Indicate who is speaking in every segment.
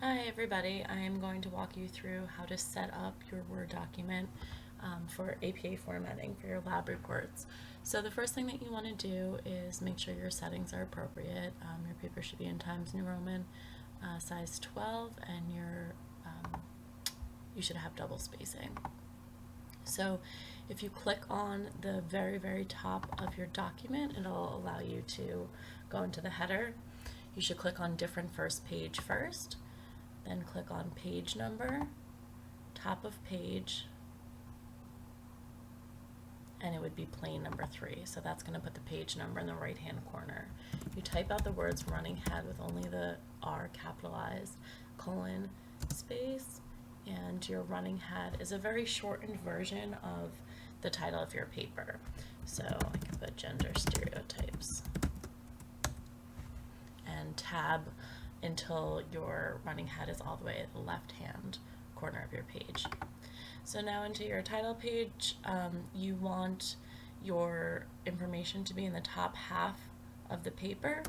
Speaker 1: Hi everybody, I am going to walk you through how to set up your Word document for APA formatting for your lab reports. So the first thing that you want to do is make sure your settings are appropriate. Your paper should be in Times New Roman, size 12, and you should have double spacing. So if you click on the very top of your document, it'll allow you to go into the header. You should click on different first page first, then click on page number, top of page, and it would be plain number 3. So that's going to put the page number in the right hand corner. You type out the words running head with only the R capitalized, colon, space, and your running head is a very shortened version of the title of your paper. So I can put gender stereotypes and tab until your running head is all the way at the left hand corner of your page. So now into your title page, you want your information to be in the top half of the paper.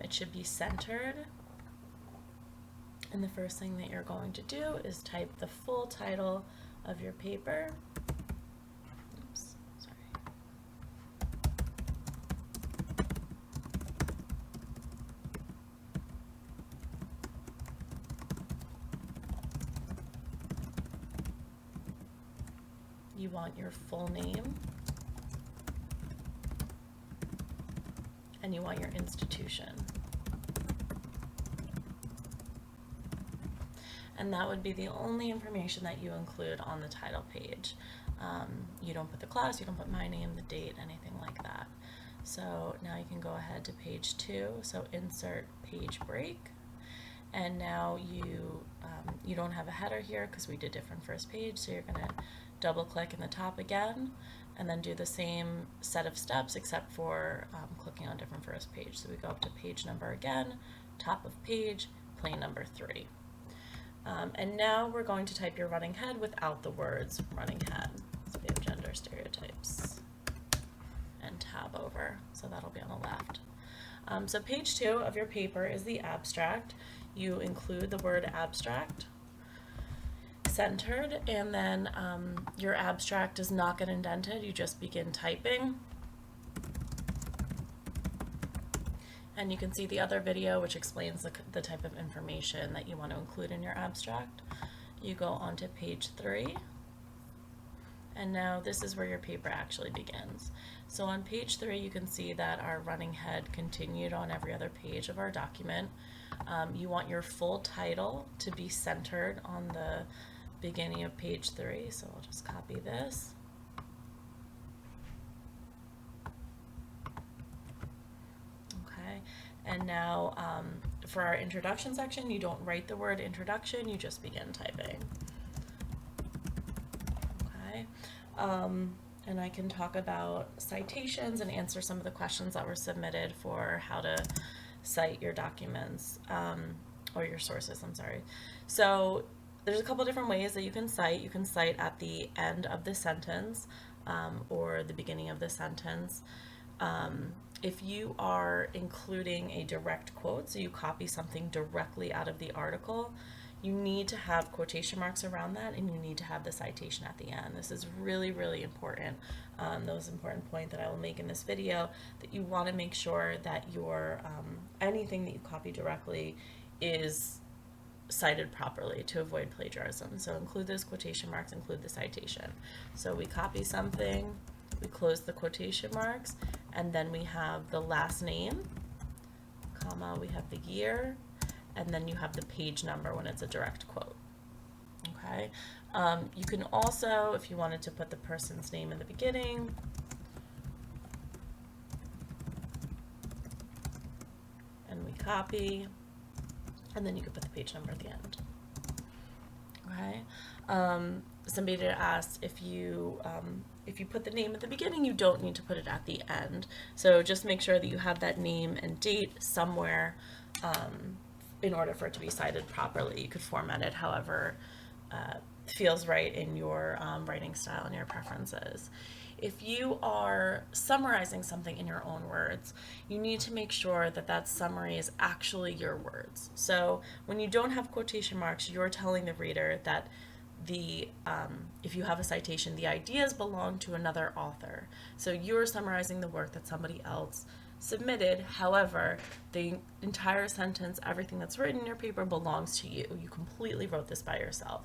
Speaker 1: It should be centered. And the first thing that you're going to do is type the full title of your paper. Oops, sorry. You want your full name, and you want your institution. And that would be the only information that you include on the title page. You don't put the class, you don't put my name, the date, anything like that. So now you can go ahead to page 2, so insert page break. And now you don't have a header here because we did different first page, so you're going to double click in the top again and then do the same set of steps except for clicking on different first page. So we go up to page number again, top of page, plain number 3. And now we're going to type your running head without the words running head. So we have gender stereotypes and tab over, so that'll be on the left. So page 2 of your paper is the abstract. You include the word abstract, centered, and then your abstract does not get indented. You just begin typing. And you can see the other video which explains the type of information that you want to include in your abstract. You go on to page 3, and now this is where your paper actually begins. So on page 3 you can see that our running head continued on every other page of our document. You want your full title to be centered on the beginning of page 3, so I'll just copy this. And now for our introduction section, you don't write the word introduction, you just begin typing. Okay. And I can talk about citations and answer some of the questions that were submitted for how to cite your documents, or your sources, I'm sorry. So there's a couple different ways that you can cite. You can cite at the end of the sentence or the beginning of the sentence. If you are including a direct quote, so you copy something directly out of the article, you need to have quotation marks around that, and you need to have the citation at the end. This is really important. The most important point that I will make in this video, that you want to make sure that your anything that you copy directly is cited properly to avoid plagiarism. So include those quotation marks, include the citation. So we copy something, we close the quotation marks, and then we have the last name, comma, we have the year, and then you have the page number when it's a direct quote. Okay. You can also, if you wanted to put the person's name in the beginning, and we copy, and then you can put the page number at the end. Okay. Somebody asked if you put the name at the beginning, you don't need to put it at the end. So just make sure that you have that name and date somewhere in order for it to be cited properly. You could format it however feels right in your writing style and your preferences. if you are summarizing something in your own words, you need to make sure that that summary is actually your words. So when you don't have quotation marks, you're telling the reader that if you have a citation, the ideas belong to another author. So you're summarizing the work that somebody else submitted. However, the entire sentence, everything that's written in your paper belongs to you. You completely wrote this by yourself.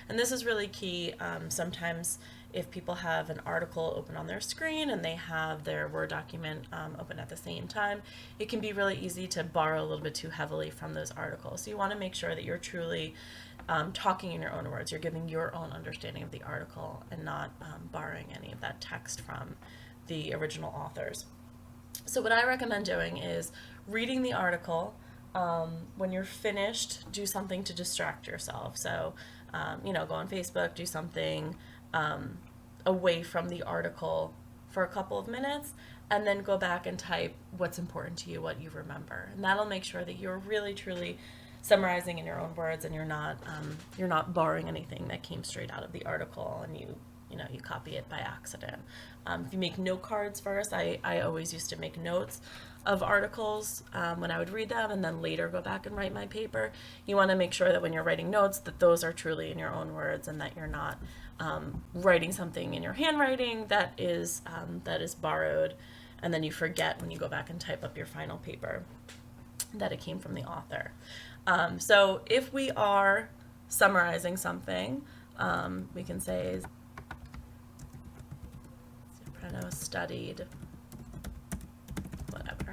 Speaker 1: And this is really key. Sometimes if people have an article open on their screen and they have their Word document open at the same time, it can be really easy to borrow a little bit too heavily from those articles. So you want to make sure that you're truly talking in your own words. You're giving your own understanding of the article and not borrowing any of that text from the original authors. So what I recommend doing is reading the article. When you're finished, do something to distract yourself. So, go on Facebook, do something away from the article for a couple of minutes, and then go back and type what's important to you, what you remember. And that'll make sure that you're really, truly summarizing in your own words, and you're not borrowing anything that came straight out of the article and you copy it by accident. If you make note cards first, I always used to make notes of articles when I would read them and then later go back and write my paper. You want to make sure that when you're writing notes that those are truly in your own words and that you're not writing something in your handwriting that is borrowed, and then you forget when you go back and type up your final paper that it came from the author. So if we are summarizing something, we can say Zambrano studied whatever,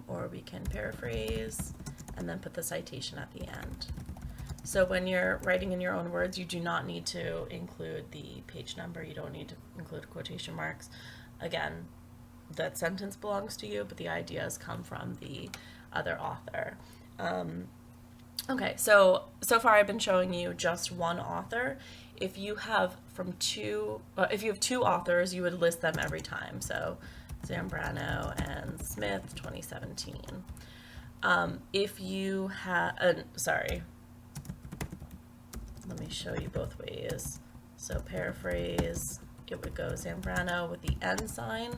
Speaker 1: or we can paraphrase and then put the citation at the end. So when you're writing in your own words, you do not need to include the page number. You don't need to include quotation marks. Again, that sentence belongs to you, but the ideas come from the other author. Okay, so far I've been showing you just one author. If you have two authors, you would list them every time. So Zambrano and Smith, 2017. If you have, let me show you both ways. So paraphrase, it would go Zambrano with the N sign.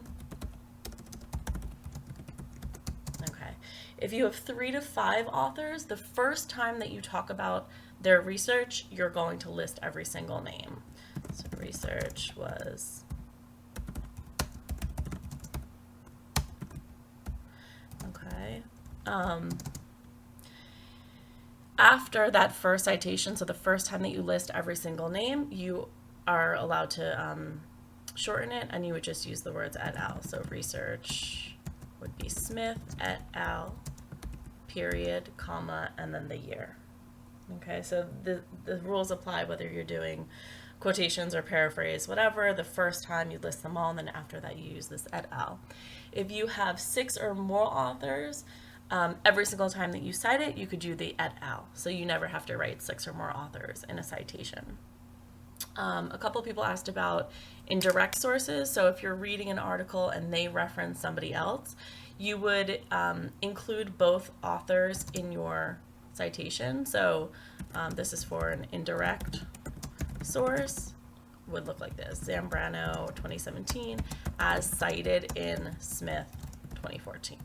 Speaker 1: Okay. If you have 3 to 5 authors, the first time that you talk about their research, you're going to list every single name. So research was okay. After that first citation, so the first time that you list every single name, you are allowed to shorten it, and you would just use the words et al. So research would be Smith et al. Period, comma, and then the year. Okay, so the rules apply whether you're doing quotations or paraphrase, whatever. The first time you list them all, and then after that you use this et al. If you have 6 or more authors, every single time that you cite it, you could do the et al. So you never have to write 6 or more authors in a citation. A couple people asked about indirect sources. So if you're reading an article and they reference somebody else, you would include both authors in your citation. So this is for an indirect source, would look like this: Zambrano 2017 as cited in Smith 2014.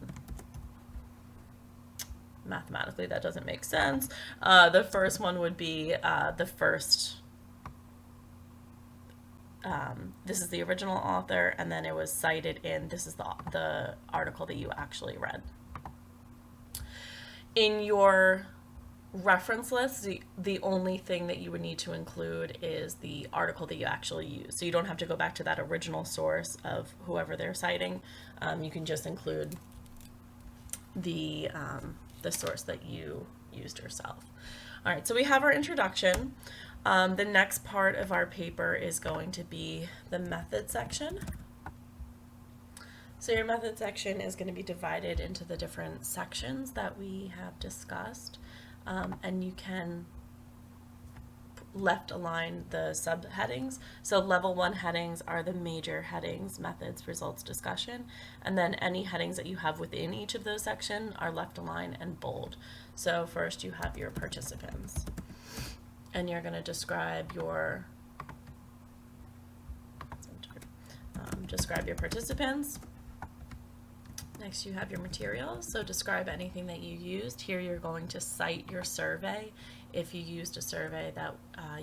Speaker 1: Mathematically, that doesn't make sense. The first one would be the first. This is the original author, and then it was cited in, this is the article that you actually read. In your reference list, the only thing that you would need to include is the article that you actually use. So you don't have to go back to that original source of whoever they're citing. You can just include the source that you used yourself. All right, so we have our introduction. The next part of our paper is going to be the method section. So your method section is going to be divided into the different sections that we have discussed, and you can left align the subheadings. So level 1 headings are the major headings: methods, results, discussion, and then any headings that you have within each of those sections are left align and bold. So first you have your participants, and you're going to describe your Describe your participants. Next, you have your materials. So describe anything that you used. Here you're going to cite your survey if you used a survey that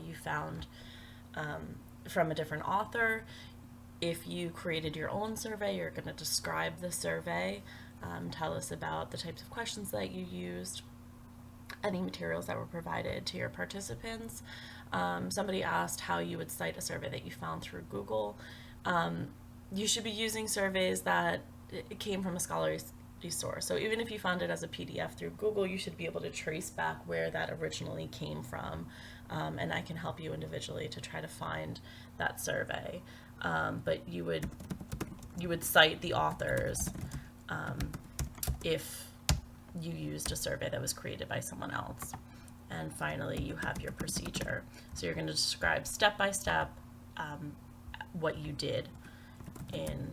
Speaker 1: you found from a different author. If you created your own survey, you're going to describe the survey, tell us about the types of questions that you used, any materials that were provided to your participants. Somebody asked how you would cite a survey that you found through Google. You should be using surveys that it came from a scholarly source. So even if you found it as a PDF through Google, you should be able to trace back where that originally came from, and I can help you individually to try to find that survey. But you would cite the authors if you used a survey that was created by someone else. And finally, you have your procedure. So you're going to describe step by step what you did in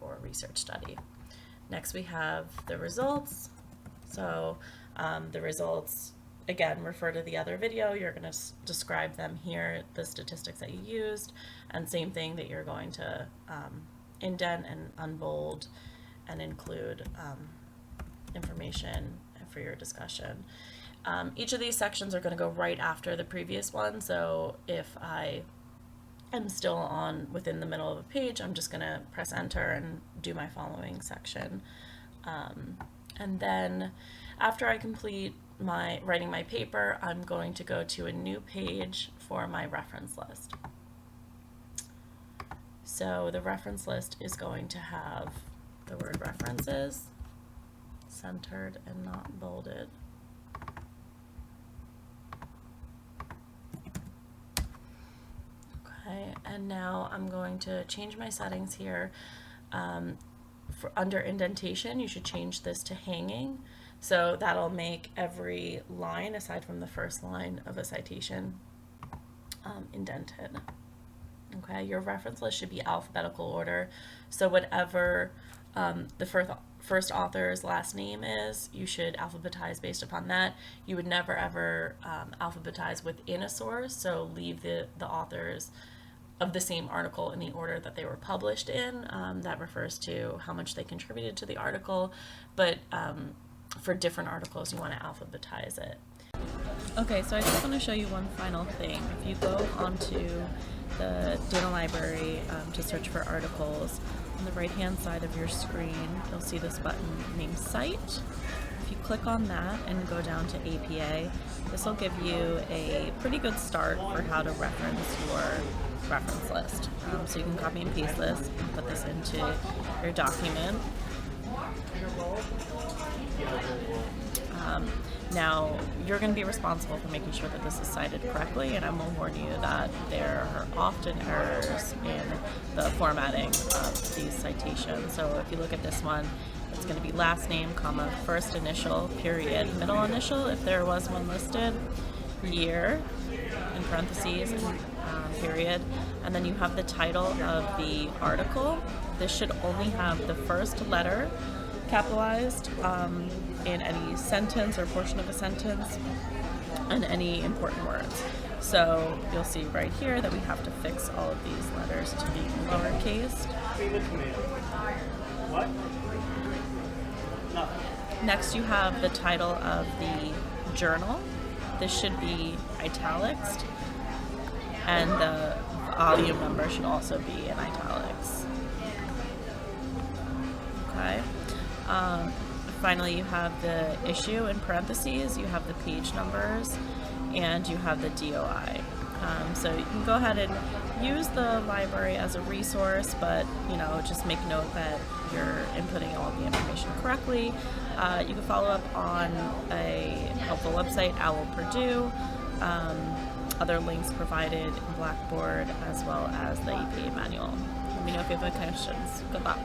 Speaker 1: your research study. Next, we have the results. So the results, again, refer to the other video. You're going to describe them here, the statistics that you used, and same thing that you're going to indent and unbold and include information for your discussion. Each of these sections are going to go right after the previous one, so if I am still within the middle of a page, I'm just going to press enter and do my following section. And then after I complete writing my paper, I'm going to go to a new page for my reference list. So the reference list is going to have the word references, centered and not bolded. Okay, and now I'm going to change my settings here. For under indentation, you should change this to hanging. So that'll make every line, aside from the first line of a citation, indented. Okay, your reference list should be alphabetical order. So whatever the first author's last name is, you should alphabetize based upon that. You would never ever alphabetize within a source, so leave the authors of the same article in the order that they were published in. That refers to how much they contributed to the article, but for different articles you want to alphabetize it. Okay, so I just want to show you one final thing. If you go onto the data library to search for articles, on the right hand side of your screen you'll see this button named Cite. If you click on that and go down to APA, this will give you a pretty good start for how to reference your reference list. So you can copy and paste this and put this into your document. Now, you're going to be responsible for making sure that this is cited correctly, and I will warn you that there are often errors in the formatting of these citations. So if you look at this one, it's going to be last name, comma, first initial, period, middle initial, if there was one listed, year, in parentheses, period, and then you have the title of the article. This should only have the first letter capitalized in any sentence or portion of a sentence, and any important words. So you'll see right here that we have to fix all of these letters to be lowercase. Next, you have the title of the journal. This should be italics, and the volume number should also be in italics. Okay. Finally, you have the issue in parentheses, you have the page numbers, and you have the DOI. So you can go ahead and use the library as a resource, but just make note that you're inputting all of the information correctly. You can follow up on a helpful website, OWL Purdue, other links provided in Blackboard, as well as the APA manual. Let me know if you have any questions. Good luck.